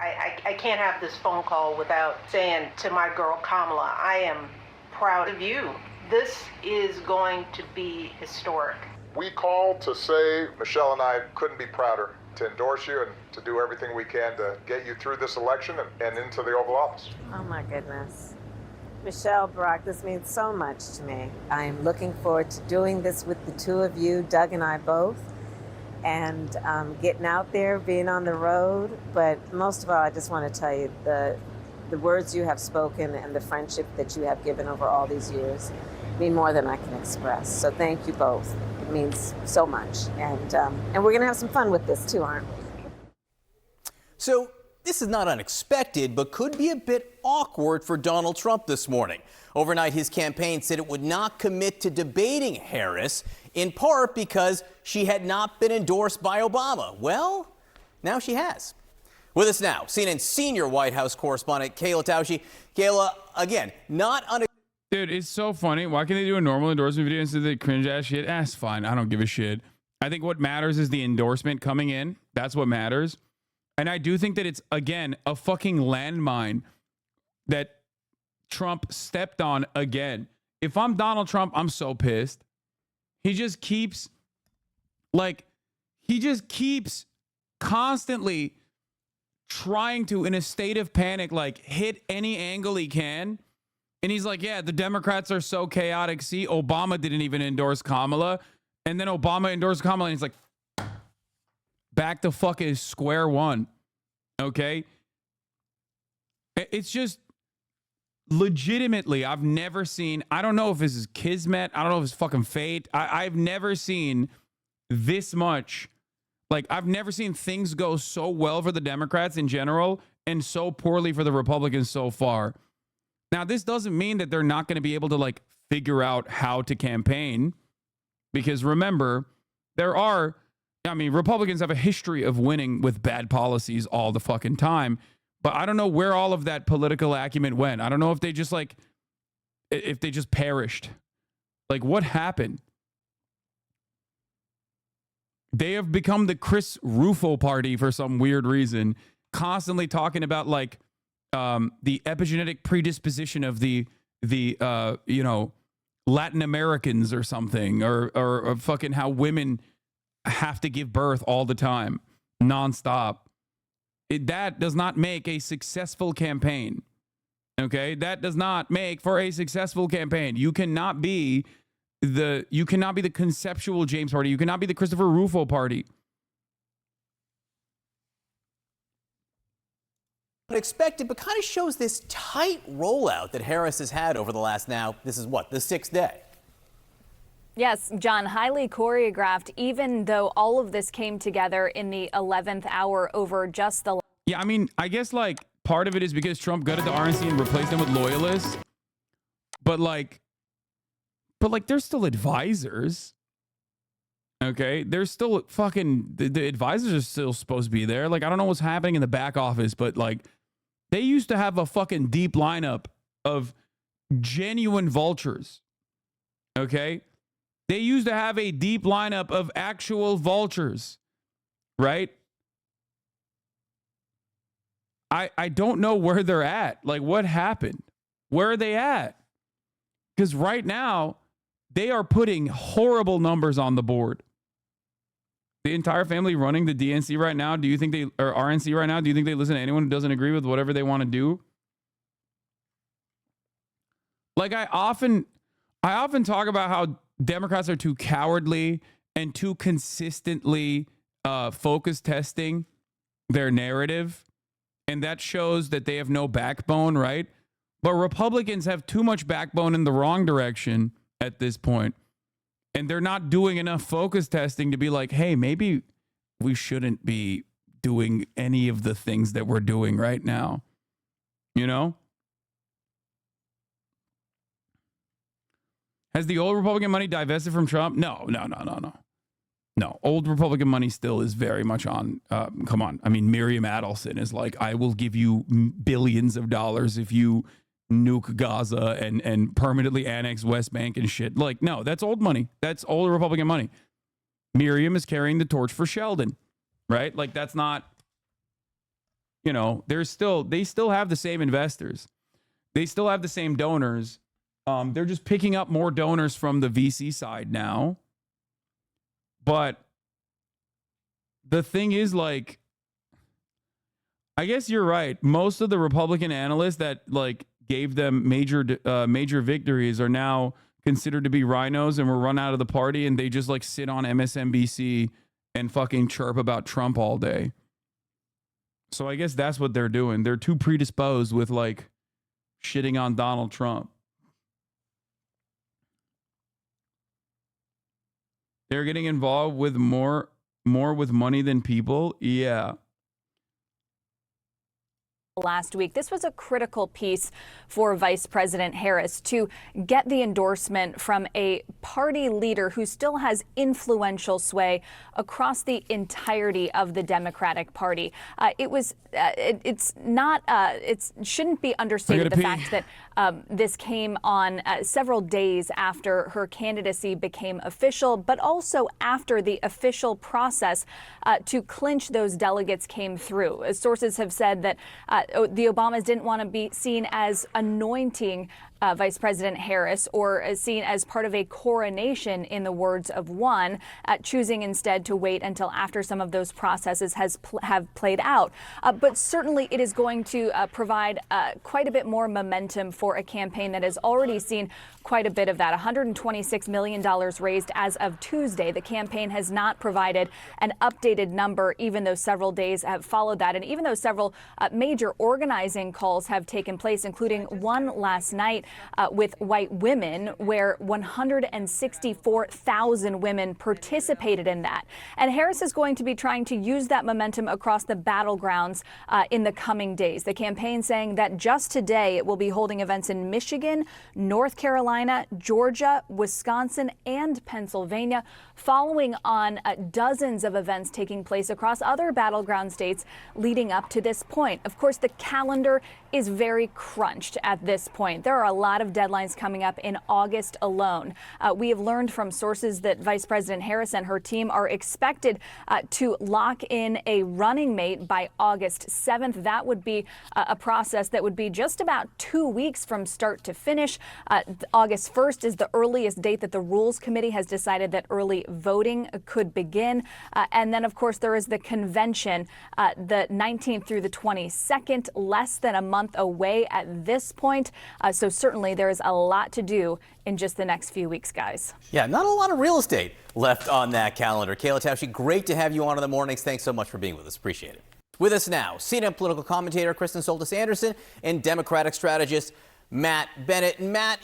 I can't have this phone call without saying to my girl Kamala, I am proud of you. This is going to be historic. We called to say Michelle and I couldn't be prouder to endorse you and to do everything we can to get you through this election and into the Oval Office. Oh my goodness. Michelle, Barack, this means so much to me. I'm looking forward to doing this with the two of you, Doug and I both, and getting out there, being on the road. But most of all, I just want to tell you the words you have spoken and the friendship that you have given over all these years mean more than I can express. So thank you both. It means so much. And we're going to have some fun with this too, aren't we? So this is not unexpected, but could be a bit awkward for Donald Trump this morning. Overnight, his campaign said it would not commit to debating Harris, in part because she had not been endorsed by Obama. Well, now she has. With us now, CNN's senior White House correspondent, Kayla Tausche. Kayla, again, not unexpected. Dude, it's so funny. Why can't they do a normal endorsement video instead of the cringe ass shit? It's fine. I don't give a shit. I think what matters is the endorsement coming in. That's what matters. And I do think that it's, again, a fucking landmine that Trump stepped on again. If I'm Donald Trump, I'm so pissed. He just keeps constantly trying to, in a state of panic, like hit any angle he can. And he's like, yeah, the Democrats are so chaotic. See, Obama didn't even endorse Kamala. And then Obama endorsed Kamala. And he's like, back to fucking square one. Okay? It's just legitimately, I've never seen, I don't know if this is kismet. I don't know if it's fucking fate. I've never seen this much. Like, I've never seen things go so well for the Democrats in general and so poorly for the Republicans so far. Now, this doesn't mean that they're not going to be able to, like, figure out how to campaign. Because remember, Republicans have a history of winning with bad policies all the fucking time. But I don't know where all of that political acumen went. I don't know if they just, if they just perished. Like, what happened? They have become the Chris Rufo party for some weird reason, constantly talking about, the epigenetic predisposition of the Latin Americans or something, or fucking how women have to give birth all the time, nonstop. That does not make a successful campaign. Okay, that does not make for a successful campaign. You cannot be the conceptual James party. You cannot be the Christopher Rufo party. Unexpected, but kind of shows this tight rollout that Harris has had over the last, now, this is what, the 6th day? Yes, John, highly choreographed, even though all of this came together in the 11th hour over just the... Yeah, I mean, I guess, part of it is because Trump gutted the RNC and replaced them with loyalists. But, they're still advisors. Okay, there's still fucking... The advisors are still supposed to be there. I don't know what's happening in the back office, but, they used to have a fucking deep lineup of genuine vultures. Okay? They used to have a deep lineup of actual vultures. Right? I don't know where they're at. What happened? Where are they at? Because right now, they are putting horrible numbers on the board. The entire family running the DNC right now, do you think or RNC right now, do you think they listen to anyone who doesn't agree with whatever they want to do? I often talk about how Democrats are too cowardly and too consistently focus testing their narrative. And that shows that they have no backbone, right? But Republicans have too much backbone in the wrong direction at this point. And they're not doing enough focus testing to be like, hey, maybe we shouldn't be doing any of the things that we're doing right now. You know? Has the old Republican money divested from Trump? No. No, old Republican money still is very much on. Come on. I mean, Miriam Adelson is like, I will give you billions of dollars if you nuke Gaza and permanently annex West Bank and shit. No, that's old money. That's old Republican money. Miriam is carrying the torch for Sheldon, right? That's not. you know, they still have the same investors. They still have the same donors. They're just picking up more donors from the VC side now. But the thing is, like, I guess you're right. Most of the Republican analysts that like gave them major victories are now considered to be rhinos and were run out of the party, and they just like sit on MSNBC and fucking chirp about Trump all day. So I guess that's what they're doing. They're too predisposed with like shitting on Donald Trump. They're getting involved with more with money than people. Yeah. Last week. This was a critical piece for Vice President Harris to get the endorsement from a party leader who still has influential sway across the entirety of the Democratic Party. It shouldn't be understated the fact that this came on several days after her candidacy became official, but also after the official process to clinch those delegates came through. Sources have said that the Obamas didn't want to be seen as anointing Vice President Harris or as seen as part of a coronation, in the words of one, choosing instead to wait until after some of those processes have played out. But certainly it is going to provide quite a bit more momentum for a campaign that has already seen quite a bit of that. $126 million raised as of Tuesday. The campaign has not provided an updated number, even though several days have followed that. And even though several major organizing calls have taken place, including one last night with white women, where 164,000 women participated in that. And Harris is going to be trying to use that momentum across the battlegrounds in the coming days. The campaign saying that just today it will be holding events in Michigan, North Carolina, Georgia, Wisconsin, and Pennsylvania, following on dozens of events taking place across other battleground states leading up to this point. Of course, the calendar is very crunched at this point. There are a lot of deadlines coming up in August alone. We have learned from sources that Vice President Harris and her team are expected to lock in a running mate by August 7th. That would be a process that would be just about 2 weeks from start to finish. August 1st is the earliest date that the Rules Committee has decided that early voting could begin. And then, of course, there is the convention, the 19th through the 22nd, less than a month away at this point. So certainly there is a lot to do in just the next few weeks, guys. Yeah, not a lot of real estate left on that calendar. Kayla Tausche, great to have you on in the mornings. Thanks so much for being with us. Appreciate it. With us now, CNN political commentator Kristen Soltis Anderson and Democratic strategist Matt Bennett. Matt,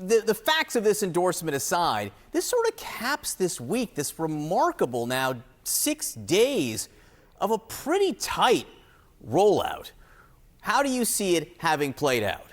the facts of this endorsement aside, this sort of caps this week, this remarkable now 6 days of a pretty tight rollout. How do you see it having played out?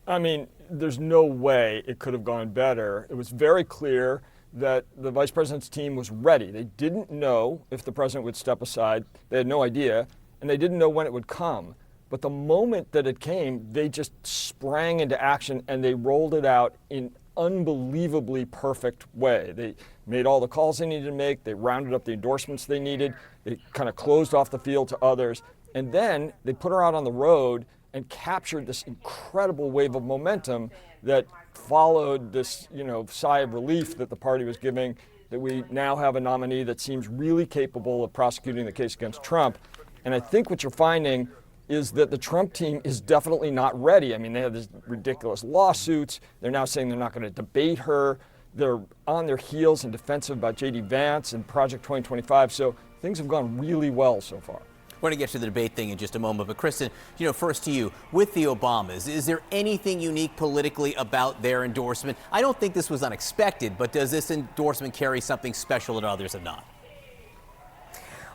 I mean, there's no way it could have gone better. It was very clear that the vice president's team was ready. They didn't know if the president would step aside. They had no idea, and they didn't know when it would come. But the moment that it came, they just sprang into action, and they rolled it out in unbelievably perfect way. They made all the calls they needed to make. They rounded up the endorsements they needed. They kind of closed off the field to others. And then they put her out on the road and captured this incredible wave of momentum that followed this, sigh of relief that the party was giving, that we now have a nominee that seems really capable of prosecuting the case against Trump. And I think what you're finding is that the Trump team is definitely not ready. I mean, they have these ridiculous lawsuits. They're now saying they're not going to debate her. They're on their heels and defensive about J.D. Vance and Project 2025. So things have gone really well so far. We're going to get to the debate thing in just a moment. But Kristen, first to you, with the Obamas, is there anything unique politically about their endorsement? I don't think this was unexpected, but does this endorsement carry something special that others have not?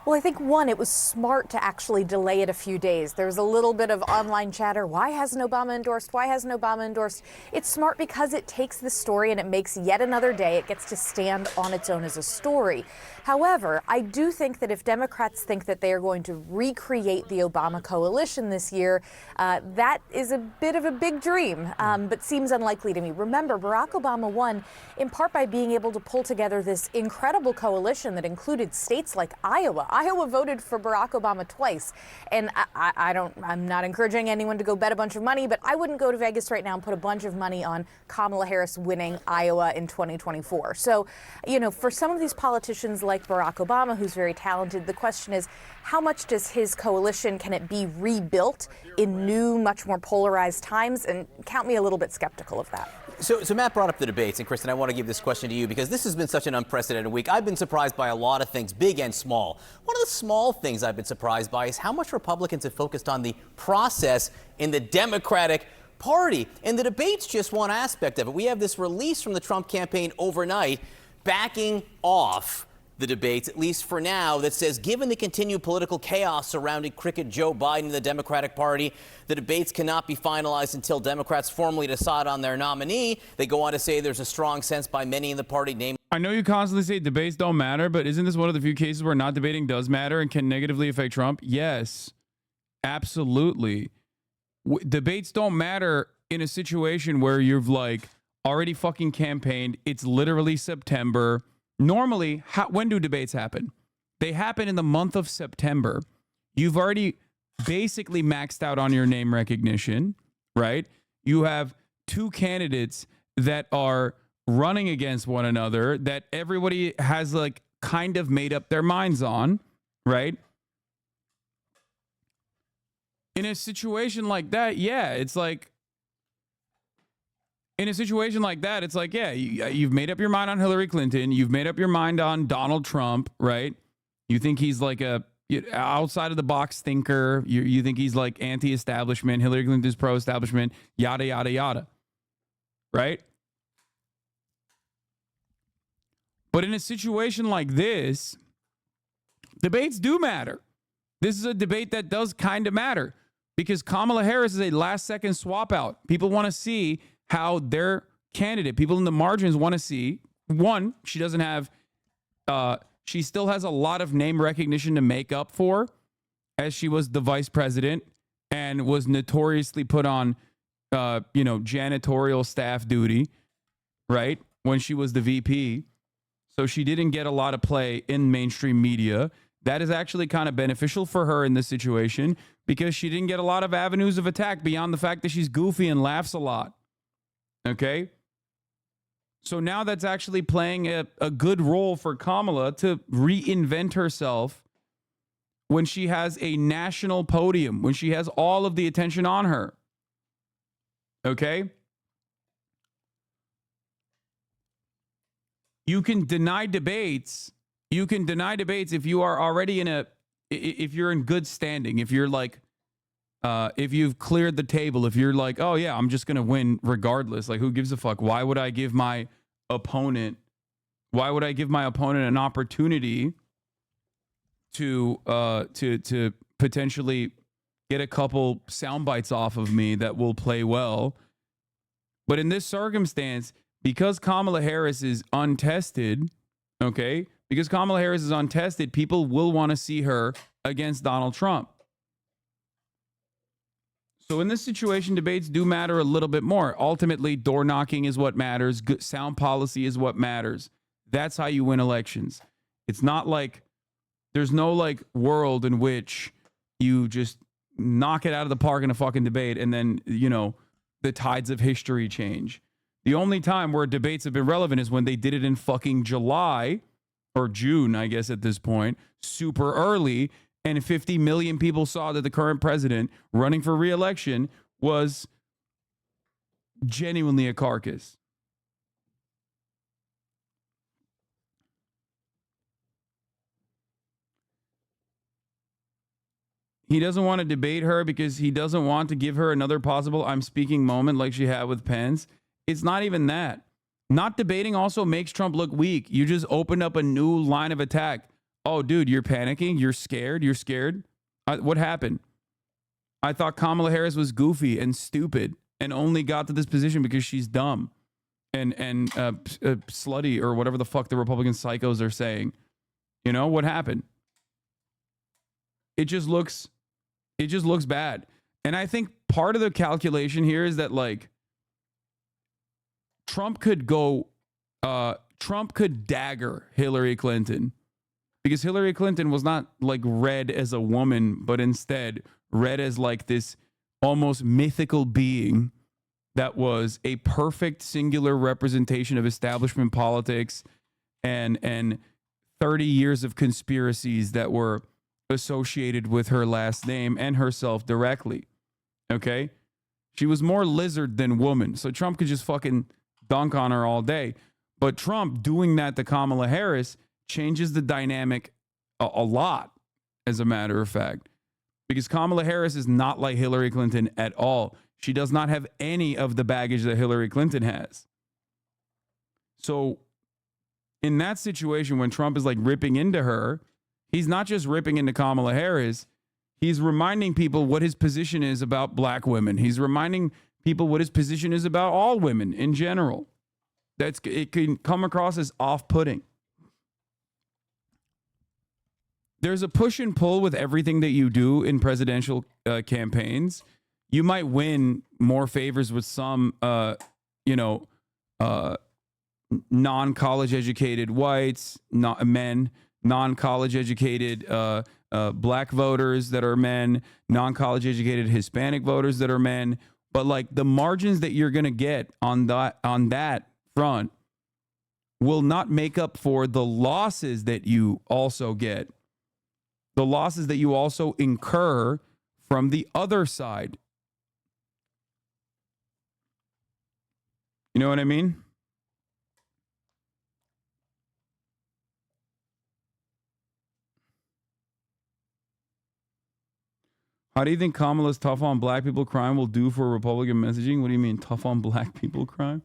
Well, I think, one, it was smart to actually delay it a few days. There's a little bit of online chatter. Why hasn't Obama endorsed? Why hasn't Obama endorsed? It's smart because it takes the story and it makes yet another day. It gets to stand on its own as a story. However, I do think that if Democrats think that they are going to recreate the Obama coalition this year, that is a bit of a big dream, but seems unlikely to me. Remember, Barack Obama won in part by being able to pull together this incredible coalition that included states like Iowa, Iowa voted for Barack Obama twice. And I'm not encouraging anyone to go bet a bunch of money, but I wouldn't go to Vegas right now and put a bunch of money on Kamala Harris winning Iowa in 2024. So, you know, for some of these politicians like Barack Obama, who's very talented, the question is, how much does his coalition, can it be rebuilt in new, much more polarized times? And count me a little bit skeptical of that. So Matt brought up the debates, and Kristen, I want to give this question to you because this has been such an unprecedented week. I've been surprised by a lot of things, big and small. One of the small things I've been surprised by is how much Republicans have focused on the process in the Democratic Party. And the debate's just one aspect of it. We have this release from the Trump campaign overnight backing off the debates, at least for now, that says, given the continued political chaos surrounding Cricket Joe Biden and the Democratic Party, the debates cannot be finalized until Democrats formally decide on their nominee. They go on to say there's a strong sense by many in the party, namely. I know you constantly say debates don't matter, but isn't this one of the few cases where not debating does matter and can negatively affect Trump? Yes, absolutely. Debates don't matter in a situation where you've like already fucking campaigned. It's literally September. Normally, when do debates happen? They happen in the month of September. You've already basically maxed out on your name recognition, right? You have two candidates that are running against one another that everybody has like kind of made up their minds on, right? In a situation like that, yeah, it's like, in a situation like that, it's like, yeah, you've made up your mind on Hillary Clinton. You've made up your mind on Donald Trump, right? You think he's like a outside of the box thinker. You think he's like anti-establishment. Hillary Clinton's pro-establishment, yada, yada, yada, right? But in a situation like this, debates do matter. This is a debate that does kind of matter because Kamala Harris is a last-second swap out. People want to see how their candidate, people in the margins want to see, one, she doesn't have, she still has a lot of name recognition to make up for, as she was the vice president and was notoriously put on, janitorial staff duty, right, when she was the VP. So she didn't get a lot of play in mainstream media. That is actually kind of beneficial for her in this situation because she didn't get a lot of avenues of attack beyond the fact that she's goofy and laughs a lot. Okay, so now that's actually playing a good role for Kamala to reinvent herself when she has a national podium, when she has all of the attention on her. Okay, you can deny debates. You can deny debates if you are already if you're in good standing, if you're like, if you've cleared the table, if you're like, oh yeah, I'm just going to win regardless. Like, who gives a fuck? Why would I give my opponent an opportunity to potentially get a couple sound bites off of me that will play well? But in this circumstance, because Kamala Harris is untested, okay, people will want to see her against Donald Trump. So in this situation, debates do matter a little bit more. Ultimately, door knocking is what matters. Good sound policy is what matters. That's how you win elections. It's not like there's no like world in which you just knock it out of the park in a fucking debate and then, the tides of history change. The only time where debates have been relevant is when they did it in fucking July or June, I guess at this point, super early. And 50 million people saw that the current president running for re-election was genuinely a carcass. He doesn't want to debate her because he doesn't want to give her another possible I'm speaking moment like she had with Pence. It's not even that. Not debating also makes Trump look weak. You just opened up a new line of attack. Oh, dude, you're panicking. You're scared. What happened? I thought Kamala Harris was goofy and stupid and only got to this position because she's dumb and slutty or whatever the fuck the Republican psychos are saying. What happened? It just looks bad. And I think part of the calculation here is that like Trump could dagger Hillary Clinton Because Hillary Clinton was not like read as a woman, but instead read as like this almost mythical being that was a perfect singular representation of establishment politics and 30 years of conspiracies that were associated with her last name and herself directly. Okay? She was more lizard than woman. So Trump could just fucking dunk on her all day. But Trump doing that to Kamala Harris changes the dynamic a lot, as a matter of fact. Because Kamala Harris is not like Hillary Clinton at all. She does not have any of the baggage that Hillary Clinton has. So in that situation, when Trump is like ripping into her, he's not just ripping into Kamala Harris. He's reminding people what his position is about black women. He's reminding people what his position is about all women in general. It can come across as off-putting. There's a push and pull with everything that you do in presidential campaigns. You might win more favors with some, non-college educated whites, men, non-college educated black voters that are men, non-college educated Hispanic voters that are men. But like the margins that you're going to get on that front will not make up for the losses that you also get. The losses that you also incur from the other side. You know what I mean? How do you think Kamala's tough on black people crime will do for Republican messaging? What do you mean tough on black people crime?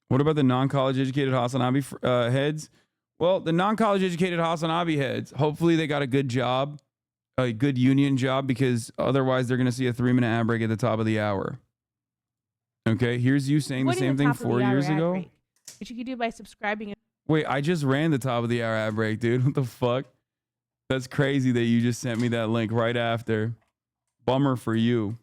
What about the non-college educated HasanAbi heads? Well, the non-college educated HasanAbi heads, hopefully they got a good job, a good union job, because otherwise they're going to see a 3-minute ad break at the top of the hour. Okay, here's you saying the same thing 4 years ago. Which you can do by subscribing. Wait, I just ran the top of the hour ad break, dude. What the fuck? That's crazy that you just sent me that link right after. Bummer for you.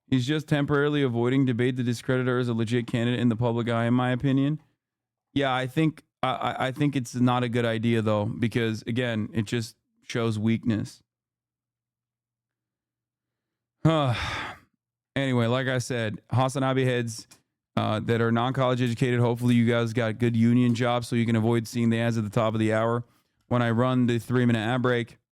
He's just temporarily avoiding debate to discredit her as a legit candidate in the public eye, in my opinion. Yeah, I think it's not a good idea, though, because, again, it just shows weakness. Anyway, like I said, HasanAbi heads that are non-college educated, hopefully you guys got good union jobs so you can avoid seeing the ads at the top of the hour. When I run the 3-minute ad break,